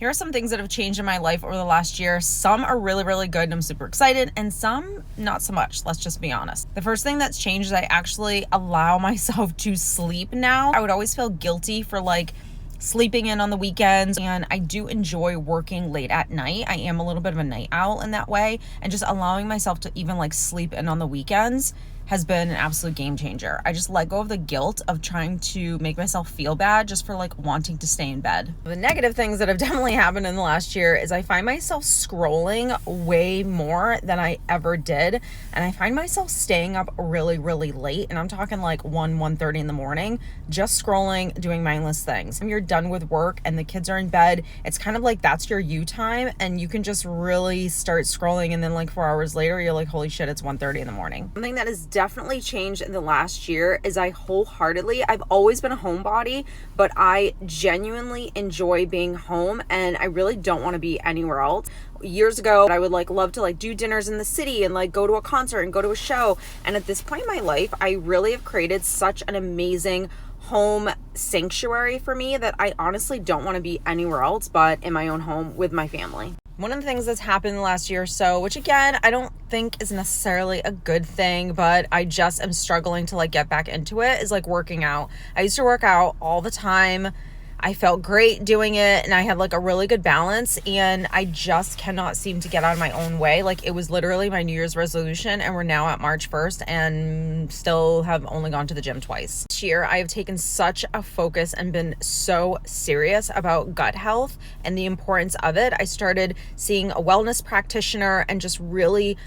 Here are some things that have changed in my life over the last year. Some are really, really good and I'm super excited, and some not so much. Let's just be honest. The first thing that's changed is I actually allow myself to sleep now. I would always feel guilty for sleeping in on the weekends, and I do enjoy working late at night. I am a little bit of a night owl in that way, and just allowing myself to even sleep in on the weekends has been an absolute game changer. I just let go of the guilt of trying to make myself feel bad just for wanting to stay in bed. The negative things that have definitely happened in the last year is I find myself scrolling way more than I ever did. And I find myself staying up really, really late. And I'm talking 1:30 in the morning, just scrolling, doing mindless things. When you're done with work and the kids are in bed, it's kind of that's your you time. And you can just really start scrolling. And then 4 hours later, you're holy shit, it's 1:30 in the morning. Something that is definitely changed in the last year is I've always been a homebody, but I genuinely enjoy being home and I really don't want to be anywhere else. Years ago, I would love to do dinners in the city and go to a concert and go to a show. And at this point in my life, I really have created such an amazing home sanctuary for me that I honestly don't want to be anywhere else but in my own home with my family. One of the things that's happened in the last year or so, which again, I don't think is necessarily a good thing, but I just am struggling to get back into it, is working out. I used to work out all the time. I felt great doing it and I had a really good balance, and I just cannot seem to get out of my own way. It was literally my New Year's resolution and we're now at March 1st and still have only gone to the gym twice. This year, I have taken such a focus and been so serious about gut health and the importance of it. I started seeing a wellness practitioner and just really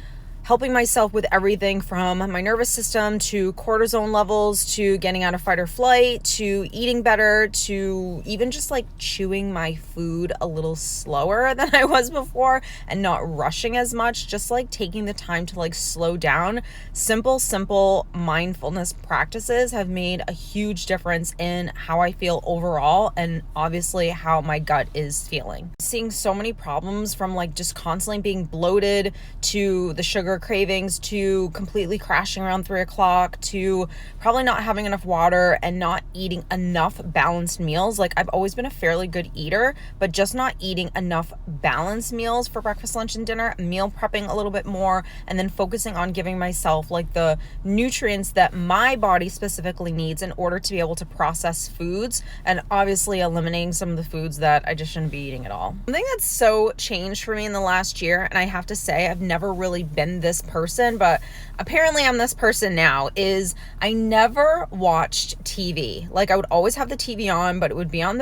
helping myself with everything from my nervous system to cortisone levels to getting out of fight or flight to eating better to even just chewing my food a little slower than I was before and not rushing as much, just taking the time to slow down. Simple mindfulness practices have made a huge difference in how I feel overall and obviously how my gut is feeling. Seeing so many problems from just constantly being bloated to the sugar cravings to completely crashing around 3 o'clock to probably not having enough water and not eating enough balanced meals. I've always been a fairly good eater, but just not eating enough balanced meals for breakfast, lunch, and dinner, meal prepping a little bit more, and then focusing on giving myself the nutrients that my body specifically needs in order to be able to process foods, and obviously eliminating some of the foods that I just shouldn't be eating at all. Something that's so changed for me in the last year, and I have to say I've never really been this person, but apparently I'm this person now, is I never watched TV. I would always have the TV on, but it would be in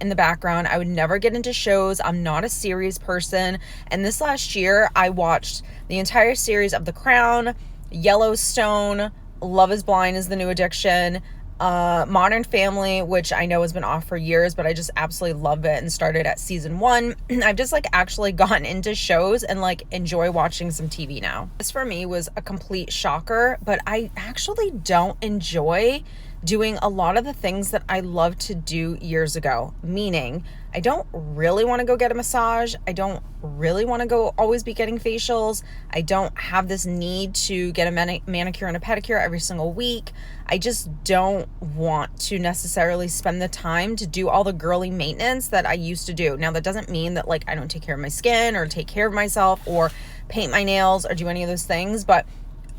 the background. I would never get into shows. I'm not a series person. And this last year, I watched the entire series of The Crown, Yellowstone, Love is Blind is the new addiction, Modern Family, which I know has been off for years, but I just absolutely love it and started at season 1. I've just actually gotten into shows and enjoy watching some TV now. This for me was a complete shocker, but I actually don't enjoy doing a lot of the things that I loved to do years ago, meaning I don't really want to go get a massage. I don't really want to go always be getting facials. I don't have this need to get a manicure and a pedicure every single week. I just don't want to necessarily spend the time to do all the girly maintenance that I used to do. Now, that doesn't mean that I don't take care of my skin or take care of myself or paint my nails or do any of those things, but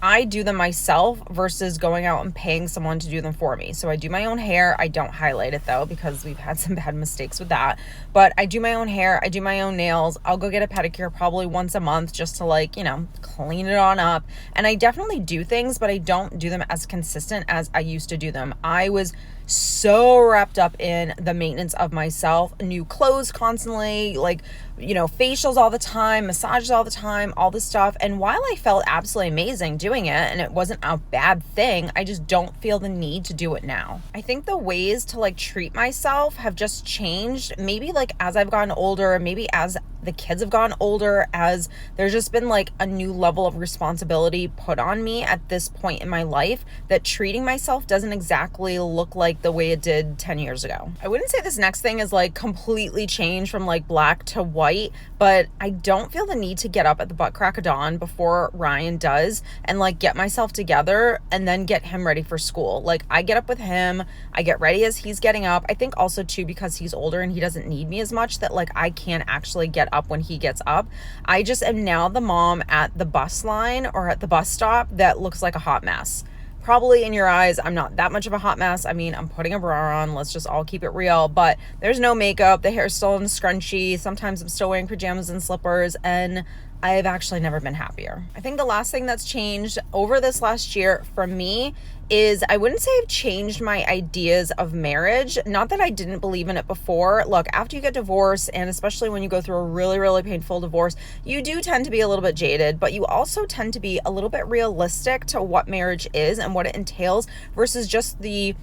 I do them myself versus going out and paying someone to do them for me. So I do my own hair. I don't highlight it though, because we've had some bad mistakes with that. But I do my own hair. I do my own nails. I'll go get a pedicure probably once a month just to clean it on up. And I definitely do things, but I don't do them as consistent as I used to do them. I was so wrapped up in the maintenance of myself, new clothes constantly, facials all the time, massages all the time, all this stuff. And while I felt absolutely amazing doing it and it wasn't a bad thing, I just don't feel the need to do it now. I think the ways to treat myself have just changed, maybe as I've gotten older, maybe as the kids have gotten older, as there's just been like a new level of responsibility put on me at this point in my life, that treating myself doesn't exactly look like the way it did 10 years ago. I wouldn't say this next thing is like completely changed from like black to white, but I don't feel the need to get up at the butt crack of dawn before Ryan does and like get myself together and then get him ready for school. Like, I get up with him, I get ready as he's getting up. I think also too, because he's older and he doesn't need me as much, that like I can't actually get up when he gets up. I just am now the mom at the bus line or at the bus stop that looks like a hot mess. Probably in your eyes, I'm not that much of a hot mess. I mean, I'm putting a bra on. Let's just all keep it real. But there's no makeup. The hair's still in a scrunchie. Sometimes I'm still wearing pajamas and slippers. And I've actually never been happier. I think the last thing that's changed over this last year for me is, I wouldn't say I've changed my ideas of marriage. Not that I didn't believe in it before. Look, after you get divorced, and especially when you go through a really, really painful divorce, you do tend to be a little bit jaded, but you also tend to be a little bit realistic to what marriage is and what it entails versus just the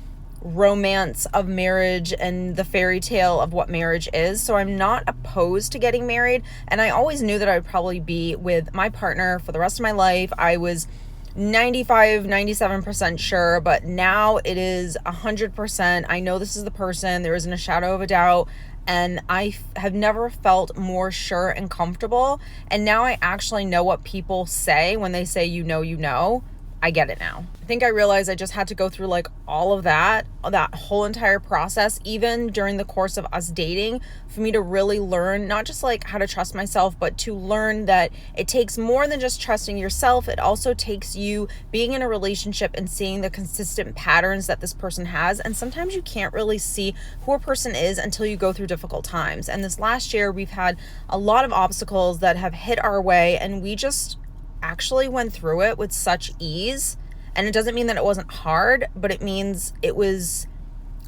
romance of marriage and the fairy tale of what marriage is. So I'm not opposed to getting married, and I always knew that I would probably be with my partner for the rest of my life. I was 97% sure, but now it is 100%. I know this is the person. There isn't a shadow of a doubt. And I have never felt more sure and comfortable. And now I actually know what people say when they say, you know. I get it now. I think I realized I just had to go through like all of that whole entire process, even during the course of us dating, for me to really learn not just like how to trust myself, but to learn that it takes more than just trusting yourself. It also takes you being in a relationship and seeing the consistent patterns that this person has. And sometimes you can't really see who a person is until you go through difficult times. And this last year, we've had a lot of obstacles that have hit our way, and we just actually went through it with such ease. And it doesn't mean that it wasn't hard, but it means it was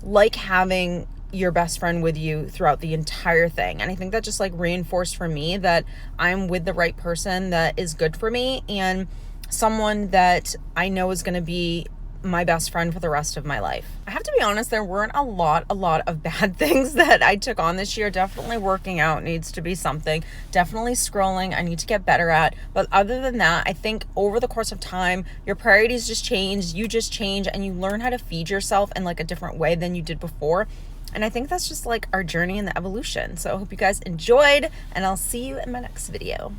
like having your best friend with you throughout the entire thing. And I think that just like reinforced for me that I'm with the right person that is good for me, and someone that I know is going to be my best friend for the rest of my life. I have to be honest, there weren't a lot of bad things that I took on this year. Definitely working out needs to be something. Definitely scrolling, I need to get better at. But other than that, I think over the course of time, your priorities just change, you just change, and you learn how to feed yourself in like a different way than you did before. And I think that's just like our journey in the evolution. So I hope you guys enjoyed, and I'll see you in my next video.